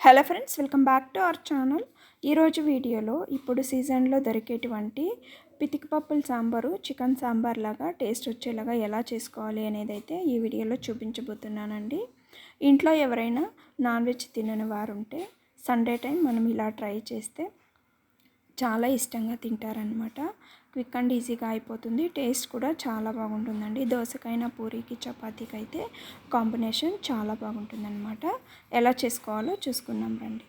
Hello friends, welcome back to our channel. ఈరోజు వీడియోలో ఇప్పుడు సీజన్లో దొరికేటువంటి పితికి పప్పుల సాంబారు చికెన్ సాంబార్ లాగా టేస్ట్ వచ్చేలాగా ఎలా చేసుకోవాలి అనేది అయితే ఈ వీడియోలో చూపించబోతున్నానండి. ఇంట్లో ఎవరైనా నాన్ వెజ్ తినని వారు ఉంటే సండే టైం మనం ఇలా ట్రై చేస్తే చాలా ఇష్టంగా తింటారనమాట. క్విక్ అండ్ ఈజీగా అయిపోతుంది. టేస్ట్ కూడా చాలా బాగుంటుందండి. దోసకైనా పూరీకి చపాతీకి అయితే కాంబినేషన్ చాలా బాగుంటుందన్నమాట. ఎలా చేసుకోవాలో చూసుకుందాం రండి.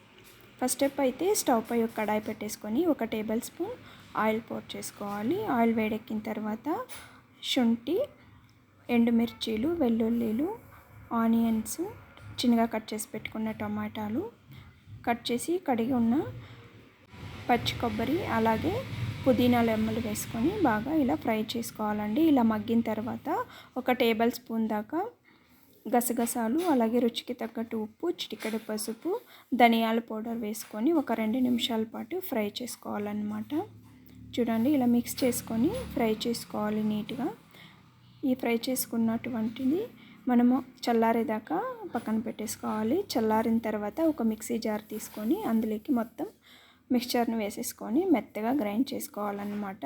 ఫస్ట్ స్టెప్ అయితే స్టవ్ పై ఒక కడాయి పెట్టేసుకొని 1 టేబుల్ స్పూన్ ఆయిల్ పోర్ చేసుకోవాలి. ఆయిల్ వేడెక్కిన తర్వాత శుంఠి, ఎండుమిర్చీలు, వెల్లుల్లిలు, ఆనియన్స్, చిన్నగా కట్ చేసి పెట్టుకున్న టమాటాలు, కట్ చేసి కడిగి ఉన్న పచ్చి కొబ్బరి, అలాగే పుదీనా లెమ్మలు వేసుకొని బాగా ఇలా ఫ్రై చేసుకోవాలండి. ఇలా మగ్గిన తర్వాత 1 టేబుల్ స్పూన్ దాకా గసగసాలు, అలాగే రుచికి తగ్గట్టు ఉప్పు, చిటికెడు పసుపు, ధనియాల పౌడర్ వేసుకొని ఒక 2 నిమిషాల పాటు ఫ్రై చేసుకోవాలన్నమాట. చూడండి, ఇలా మిక్స్ చేసుకొని ఫ్రై చేసుకోవాలి నీట్గా. ఈ ఫ్రై చేసుకున్నటువంటిది మనము చల్లారేదాకా పక్కన పెట్టేసుకోవాలి. చల్లారిన తర్వాత ఒక మిక్సీ జార్ తీసుకొని అందులోకి మొత్తం మిక్స్చర్ని వేసేసుకొని మెత్తగా గ్రైండ్ చేసుకోవాలన్నమాట.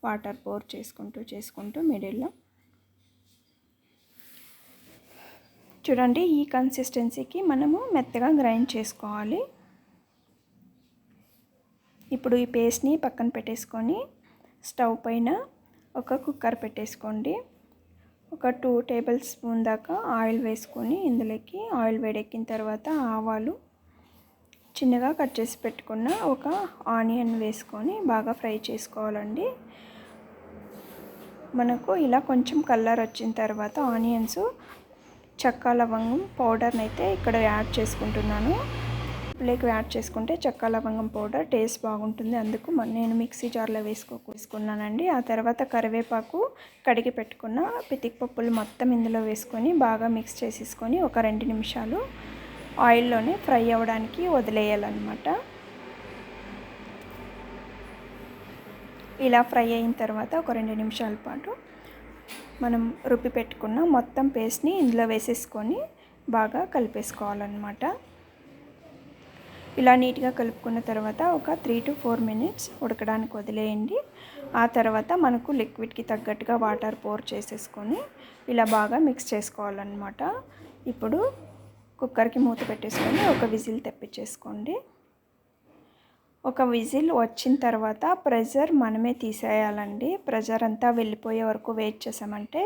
వాటర్ పోర్ చేసుకుంటూ మిడిల్లో చూడండి, ఈ కన్సిస్టెన్సీకి మనము మెత్తగా గ్రైండ్ చేసుకోవాలి. ఇప్పుడు ఈ పేస్ట్ని పక్కన పెట్టేసుకొని స్టవ్ పైన ఒక కుక్కర్ పెట్టేసుకోండి. ఒక 2 టేబుల్ స్పూన్ దాకా ఆయిల్ వేసుకొని ఇందులోకి ఆయిల్ వేడెక్కిన తర్వాత ఆవాలు, చిన్నగా కట్ చేసి పెట్టుకున్న ఒక ఆనియన్ వేసుకొని బాగా ఫ్రై చేసుకోవాలండి. మనకు ఇలా కొంచెం కలర్ వచ్చిన తర్వాత ఆనియన్స్, చెక్క లవంగం పౌడర్ని అయితే ఇక్కడ యాడ్ చేసుకుంటున్నాను. లేక యాడ్ చేసుకుంటే చెక్క లవంగం పౌడర్ టేస్ట్ బాగుంటుంది. అందుకు నేను మిక్సీ జార్లో వేసుకున్నానండి. ఆ తర్వాత కరివేపాకు, కడిగి పెట్టుకున్న పితికి పప్పులు మొత్తం ఇందులో వేసుకొని బాగా మిక్స్ చేసేసుకొని ఒక 2 నిమిషాలు ఆయిల్లోనే ఫ్రై అవ్వడానికి వదిలేయాలన్నమాట. ఇలా ఫ్రై అయిన తర్వాత ఒక 2 నిమిషాల పాటు మనం రుబ్బి పెట్టుకున్న మొత్తం పేస్ట్ని ఇందులో వేసేసుకొని బాగా కలిపేసుకోవాలన్నమాట. ఇలా నీట్గా కలుపుకున్న తర్వాత ఒక 3 to 4 మినిట్స్ ఉడకడానికి వదిలేయండి. ఆ తర్వాత మనకు లిక్విడ్కి తగ్గట్టుగా వాటర్ పోర్ చేసేసుకొని ఇలా బాగా మిక్స్ చేసుకోవాలన్నమాట. ఇప్పుడు కుక్కర్కి మూత పెట్టేసుకొని ఒక విజిల్ తెప్పించేసుకోండి. ఒక విజిల్ వచ్చిన తర్వాత ప్రెషర్ మనమే తీసేయాలండి. ప్రెషర్ అంతా వెళ్ళిపోయే వరకు వెయిట్ చేసామంటే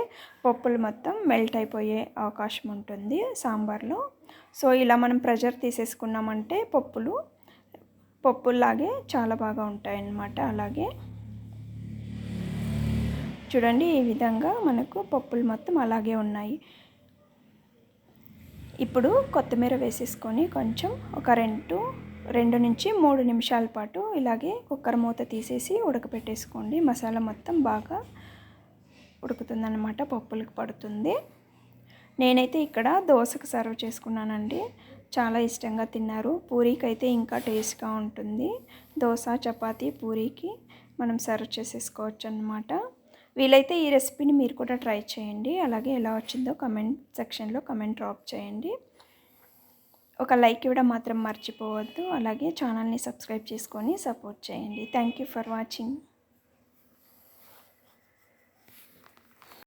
పప్పులు మొత్తం మెల్ట్ అయిపోయే అవకాశం ఉంటుంది సాంబార్లో. సో ఇలా మనం ప్రెషర్ తీసేసుకున్నామంటే పప్పుల్లాగే చాలా బాగా ఉంటాయన్నమాట. అలాగే చూడండి, ఈ విధంగా మనకు పప్పులు మొత్తం అలాగే ఉన్నాయి. ఇప్పుడు కొత్తిమీర వేసేసుకొని కొంచెం ఒక 2 నుంచి 3 నిమిషాల పాటు ఇలాగే కుక్కర్ మూత తీసేసి ఉడకపెట్టేసుకోండి. మసాలా మొత్తం బాగా ఉడుకుతుందన్నమాట, పప్పులకు పడుతుంది. నేనైతే ఇక్కడ దోశకు సర్వ్ చేసుకున్నానండి. చాలా ఇష్టంగా తిన్నారు. పూరీకి అయితే ఇంకా టేస్ట్గా ఉంటుంది. దోశ, చపాతీ, పూరీకి మనం సర్వ్ చేసేసుకోవచ్చు అన్నమాట. వీలైతే ఈ రెసిపీని మీరు కూడా ట్రై చేయండి. అలాగే ఎలా వచ్చిందో కమెంట్ సెక్షన్లో కమెంట్ డ్రాప్ చేయండి. ఒక లైక్ ఇవ్వడం మాత్రం మర్చిపోవద్దు. అలాగే ఛానల్ని సబ్స్క్రైబ్ చేసుకొని సపోర్ట్ చేయండి. Thank you for watching.